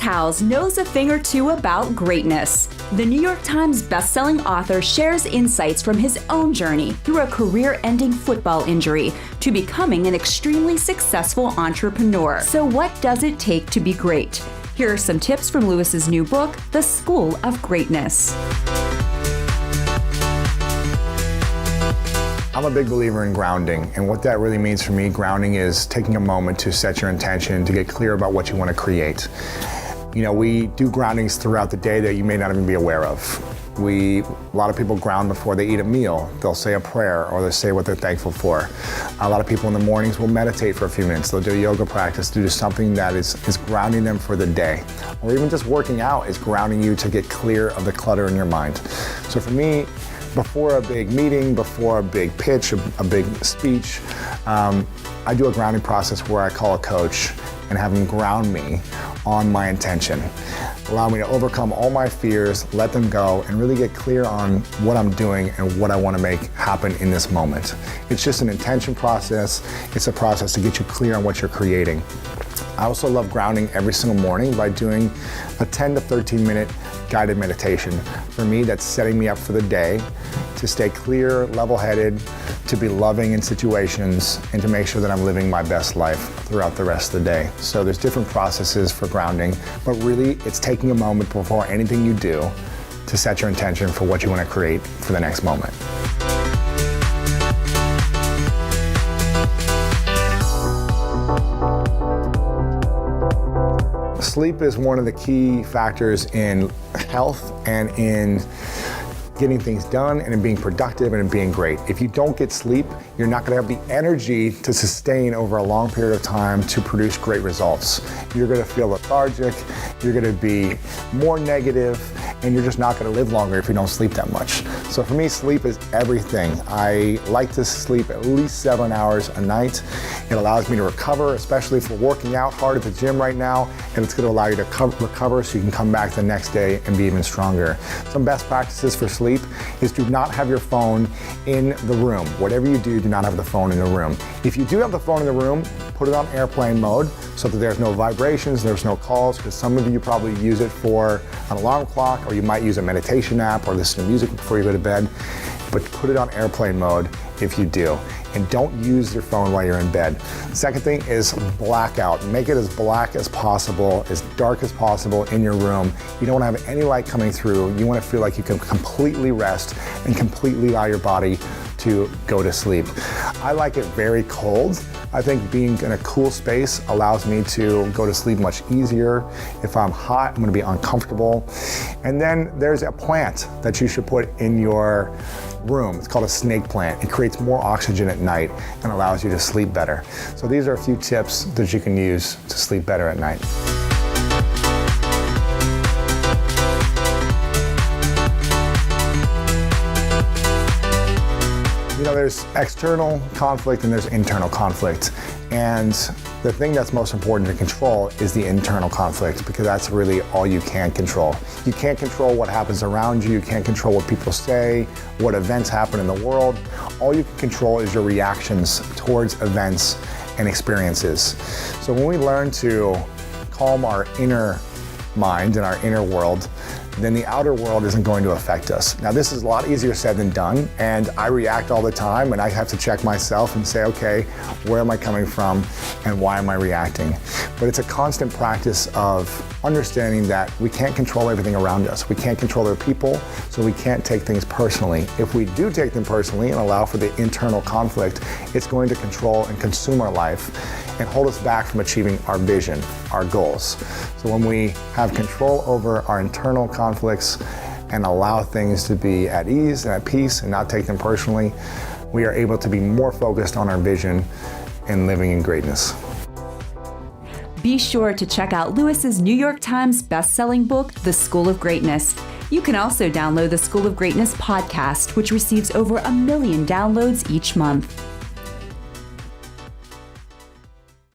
Howes knows a thing or two about greatness. The New York Times bestselling author shares insights from his own journey through a career-ending football injury to becoming an extremely successful entrepreneur. So what does it take to be great? Here are some tips from Lewis's new book, The School of Greatness. I'm a big believer in grounding, and what that really means for me, grounding is taking a moment to set your intention, to get clear about what you want to create. You know, we do groundings throughout the day that you may not even be aware of. A lot of people ground before they eat a meal. They'll say a prayer or they'll say what they're thankful for. A lot of people in the mornings will meditate for a few minutes. They'll do yoga practice, do something that is grounding them for the day. Or even just working out is grounding you to get clear of the clutter in your mind. So for me, before a big meeting, before a big pitch, a big speech, I do a grounding process where I call a coach and have them ground me on my intention. Allow me to overcome all my fears, let them go, and really get clear on what I'm doing and what I want to make happen in this moment. It's just an intention process. It's a process to get you clear on what you're creating. I also love grounding every single morning by doing a 10 to 13 minute guided meditation. For me, that's setting me up for the day to stay clear, level-headed, to be loving in situations, and to make sure that I'm living my best life throughout the rest of the day. So there's different processes for grounding, but really it's taking a moment before anything you do to set your intention for what you want to create for the next moment. Sleep is one of the key factors in health and in getting things done and in being productive and in being great. If you don't get sleep, you're not gonna have the energy to sustain over a long period of time to produce great results. You're gonna feel lethargic, you're gonna be more negative, and you're just not gonna live longer if you don't sleep that much. So for me, sleep is everything. I like to sleep at least 7 hours a night. It allows me to recover, especially if we're working out hard at the gym right now, and it's gonna allow you to recover so you can come back the next day and be even stronger. Some best practices for sleep is to not have your phone in the room. Whatever you do not have the phone in the room. If you do have the phone in the room, put it on airplane mode so that there's no vibrations, there's no calls, because some of you probably use it for an alarm clock, or you might use a meditation app or listen to music before you go to bed, but put it on airplane mode if you do. And don't use your phone while you're in bed. Second thing is blackout. Make it as black as possible, as dark as possible in your room. You don't want to have any light coming through. You want to feel like you can completely rest and completely allow your body to go to sleep. I like it very cold. I think being in a cool space allows me to go to sleep much easier. If I'm hot, I'm gonna be uncomfortable. And then there's a plant that you should put in your room. It's called a snake plant. It creates more oxygen at night and allows you to sleep better. So these are a few tips that you can use to sleep better at night. You know, there's external conflict and there's internal conflict. And the thing that's most important to control is the internal conflict, because that's really all you can control. You can't control what happens around you. You can't control what people say, what events happen in the world. All you can control is your reactions towards events and experiences. So when we learn to calm our inner mind and our inner world, then the outer world isn't going to affect us. Now, this is a lot easier said than done, and I react all the time, and I have to check myself and say, okay, where am I coming from and why am I reacting? But it's a constant practice of understanding that we can't control everything around us. We can't control other people, so we can't take things personally. If we do take them personally and allow for the internal conflict, it's going to control and consume our life and hold us back from achieving our vision, our goals. So when we have control over our internal conflicts and allow things to be at ease and at peace and not take them personally, we are able to be more focused on our vision and living in greatness. Be sure to check out Lewis's New York Times bestselling book, The School of Greatness. You can also download the School of Greatness podcast, which receives over 1 million downloads each month.